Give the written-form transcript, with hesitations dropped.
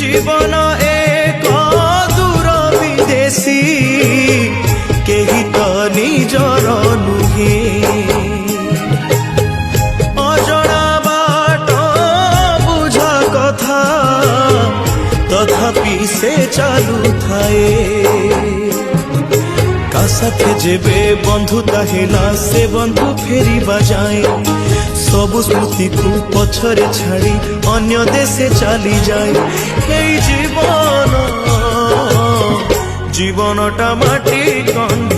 जीवन एक दूर विदेशी केही तो निजर नुहे अजणा बाट बुझ कथा तथापि से चालू थाए साथे जेबे बंधुता हेला से बंधु फेरिबा जाए सबु स्मृति को पछरे छाड़ी अन्य देशे चली जाए हे जीवन जीवनटा माटी कंड